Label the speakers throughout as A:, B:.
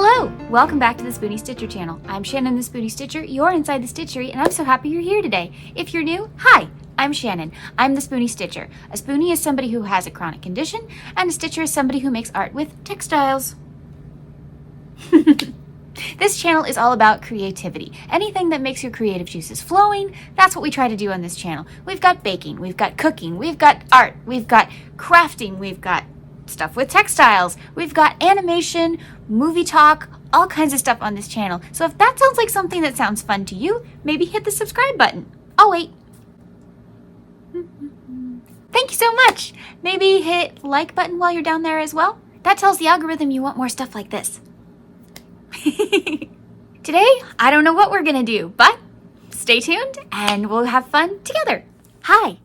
A: Hello! Welcome back to the Spoonie Stitcher channel. I'm Shannon the Spoonie Stitcher, you're inside the Stitchery, and I'm so happy you're here today. If you're new, hi! I'm Shannon. I'm the Spoonie Stitcher. A Spoonie is somebody who has a chronic condition, and a Stitcher is somebody who makes art with textiles. This channel is all about creativity. Anything that makes your creative juices flowing, that's what we try to do on this channel. We've got baking, we've got cooking, we've got art, we've got crafting, we've got stuff with textiles, we've got animation, movie talk, all kinds of stuff on this channel. So if that sounds like something that sounds fun to you, maybe hit the subscribe button. Oh wait. Thank you so much. Maybe hit like button while you're down there as well. That tells the algorithm you want more stuff like this. Today, I don't know what we're gonna do, but stay tuned and we'll have fun together. Hi.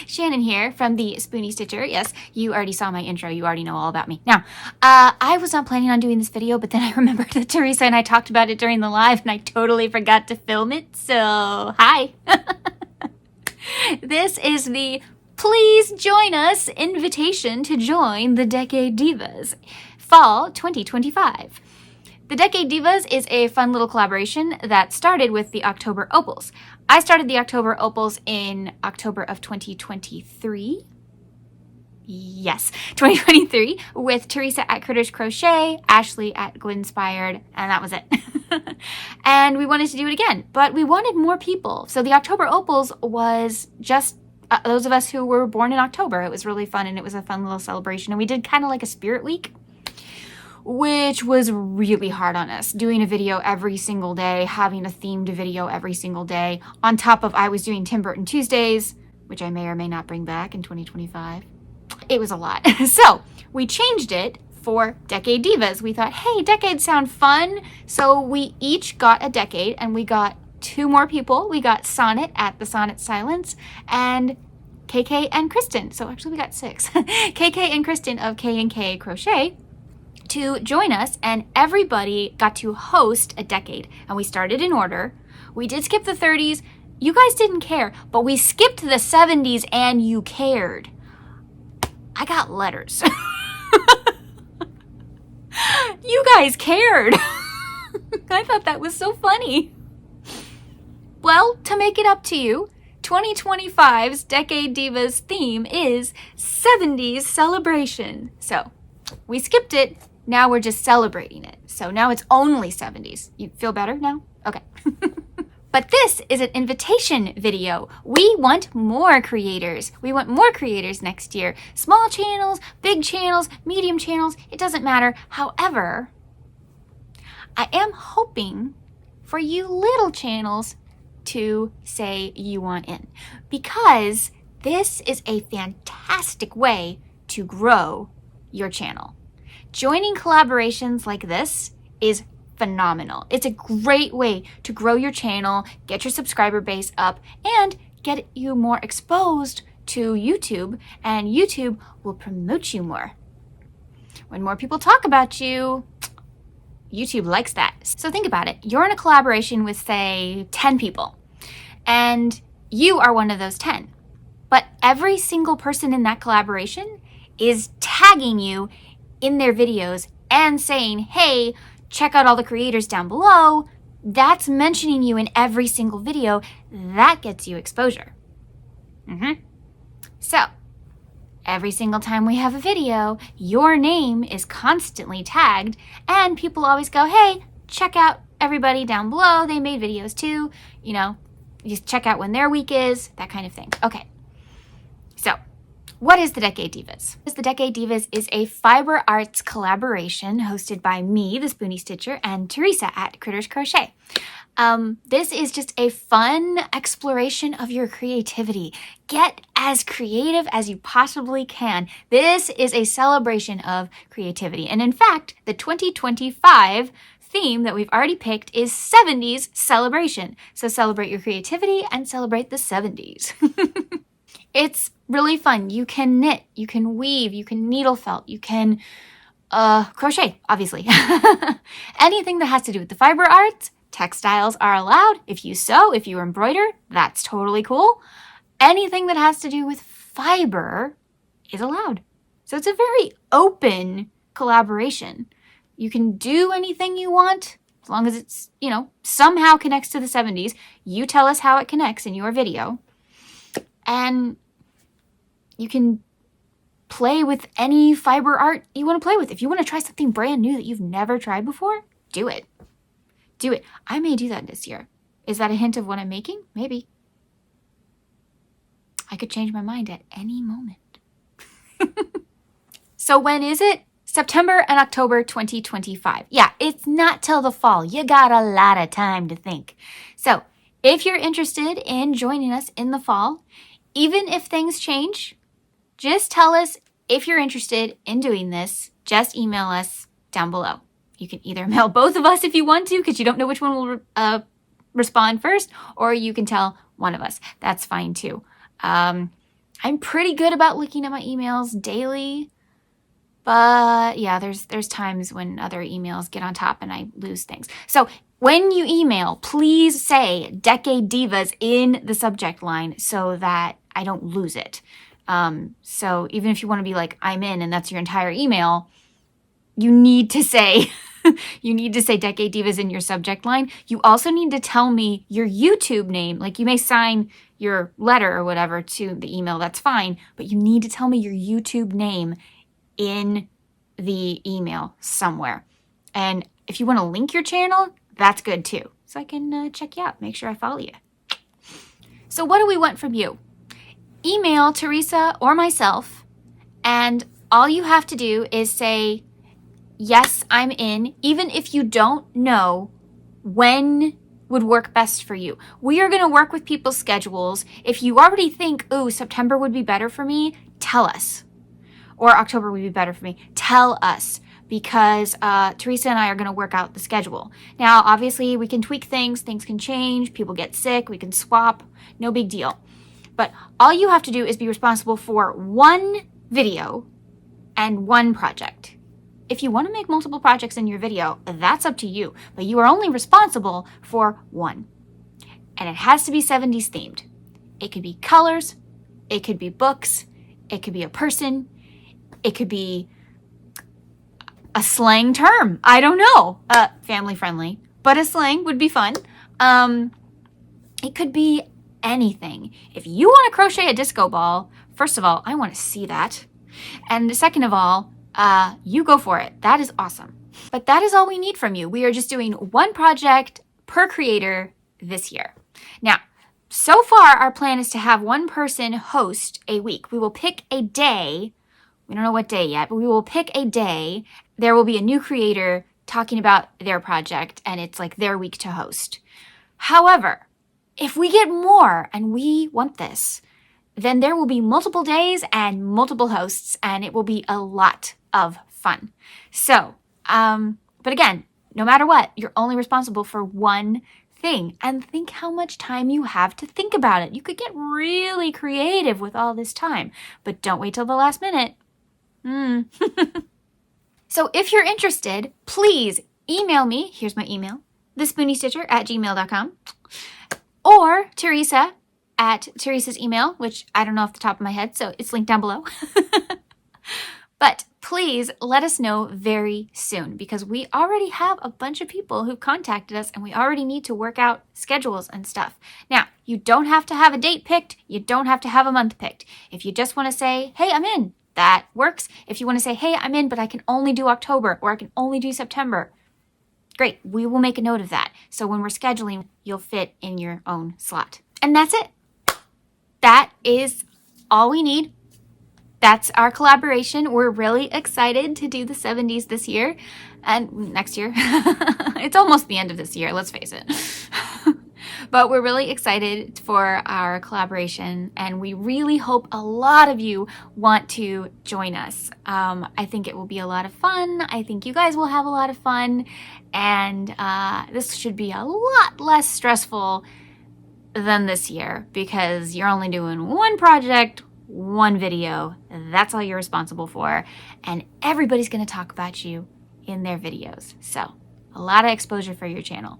A: Shannon here from the Spoonie Stitcher. Yes, you already saw my intro. You already know all about me. Now, I was not planning on doing this video, but then I remembered that Teresa and I talked about it during the live and I totally forgot to film it. So, hi. This is the please join us invitation to join the Decade Divas Fall 2025. The Decade Divas is a fun little collaboration that started with the October Opals. I started the October Opals in October of 2023. Yes, 2023 with Teresa at Crochet, Ashley at Glinspired, and that was it. And we wanted to do it again, but we wanted more people. So the October Opals was just those of us who were born in October. It was really fun and it was a fun little celebration. And we did kind of like a spirit week, which was really hard on us, doing a video every single day, having a themed video every single day, on top of I was doing Tim Burton Tuesdays, which I may or may not bring back in 2025. It was a lot. So we changed it for Decade Divas. We thought, hey, decades sound fun. So we each got a decade and we got two more people. We got Sonnet at the Sonnet Silence and KK and Kristen. So actually we got 6. KK and Kristen of K&K Crochet to join us, and everybody got to host a decade. And we started in order. We did skip the 30s. You guys didn't care, but we skipped the 70s and you cared. I got letters. You guys cared. I thought that was so funny. Well, to make it up to you, 2025's Decade Divas theme is 70s celebration. So we skipped it. Now we're just celebrating it. So now it's only 70s. You feel better now? Okay. But this is an invitation video. We want more creators. We want more creators next year. Small channels, big channels, medium channels, it doesn't matter. However, I am hoping for you little channels to say you want in, because this is a fantastic way to grow your channel. Joining collaborations like this is phenomenal. It's a great way to grow your channel, get your subscriber base up, and get you more exposed to YouTube, and YouTube will promote you more. When more people talk about you, YouTube likes that. So think about it. You're in a collaboration with, say, 10 people, and you are one of those 10. But every single person in that collaboration is tagging you in their videos and saying, hey, check out all the creators down below. That's mentioning you in every single video. That gets you exposure. So every single time we have a video, your name is constantly tagged, and people always go, hey, check out everybody down below. They made videos too. You know, just check out when their week is, that kind of thing. Okay. So what is the Decade Divas? The Decade Divas is a fiber arts collaboration hosted by me, the Spoonie Stitcher, and Teresa at Crochet. This is just a fun exploration of your creativity. Get as creative as you possibly can. This is a celebration of creativity. And in fact, the 2025 theme that we've already picked is 70s celebration. So celebrate your creativity and celebrate the 70s. It's really fun. You can knit, you can weave, you can needle felt, you can crochet, obviously. Anything that has to do with the fiber arts, textiles are allowed. If you sew, if you embroider, that's totally cool. Anything that has to do with fiber is allowed. So it's a very open collaboration. You can do anything you want as long as it's, you know, somehow connects to the 70s. You tell us how it connects in your video. And you can play with any fiber art you want to play with. If you want to try something brand new that you've never tried before, do it. Do it. I may do that this year. Is that a hint of what I'm making? Maybe. I could change my mind at any moment. So when is it? September and October 2025. Yeah, it's not till the fall. You got a lot of time to think. So if you're interested in joining us in the fall, even if things change, just tell us if you're interested in doing this. Just email us down below. You can either mail both of us if you want to, because you don't know which one will respond first, or you can tell one of us. That's fine too. I'm pretty good about looking at my emails daily, but yeah, there's times when other emails get on top and I lose things. So when you email, please say Decade Divas in the subject line so that I don't lose it. So even if you want to be like, I'm in, and that's your entire email, you need to say, you need to say Decade Divas in your subject line. You also need to tell me your YouTube name. Like, you may sign your letter or whatever to the email, that's fine, but you need to tell me your YouTube name in the email somewhere. And if you want to link your channel, that's good too. So I can check you out, make sure I follow you. So what do we want from you? Email Teresa or myself, and all you have to do is say, yes, I'm in, even if you don't know when would work best for you. We are going to work with people's schedules. If you already think, ooh, September would be better for me, tell us. Or October would be better for me, tell us. Because Teresa and I are going to work out the schedule. Now, obviously, we can tweak things. Things can change. People get sick. We can swap. No big deal. But all you have to do is be responsible for one video and one project. If you want to make multiple projects in your video, that's up to you. But you are only responsible for one. And it has to be 70s themed. It could be colors. It could be books. It could be a person. It could be a slang term. I don't know. Family friendly. But a slang would be fun. It could be anything. If you want to crochet a disco ball, first of all, I want to see that. And second of all, you go for it. That is awesome. But that is all we need from you. We are just doing one project per creator this year. Now, so far, our plan is to have one person host a week. We will pick a day. We don't know what day yet, but we will pick a day. There will be a new creator talking about their project, and it's like their week to host. However, if we get more and we want this, then there will be multiple days and multiple hosts, and it will be a lot of fun. So, but again, no matter what, you're only responsible for one thing. And think how much time you have to think about it. You could get really creative with all this time, but don't wait till the last minute. So if you're interested, please email me. Here's my email, thespoonie.stitcher@gmail.com, or Teresa at Teresa's email, which I don't know off the top of my head, so it's linked down below. But please let us know very soon, because we already have a bunch of people who've contacted us and we already need to work out schedules and stuff. Now, you don't have to have a date picked. You don't have to have a month picked. If you just want to say, hey, I'm in, that works. If you want to say, hey, I'm in, but I can only do October or I can only do September, great. We will make a note of that. So when we're scheduling, you'll fit in your own slot. And that's it. That is all we need. That's our collaboration. We're really excited to do the 70s this year and next year. It's almost the end of this year, let's face it. But we're really excited for our collaboration, and we really hope a lot of you want to join us. I think it will be a lot of fun. I think you guys will have a lot of fun, and this should be a lot less stressful than this year, because you're only doing one project, one video. That's all you're responsible for, and everybody's going to talk about you in their videos. So a lot of exposure for your channel.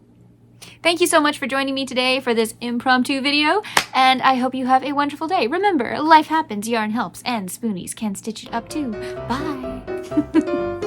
A: Thank you so much for joining me today for this impromptu video, and I hope you have a wonderful day. Remember, life happens, yarn helps, and spoonies can stitch it up too. Bye.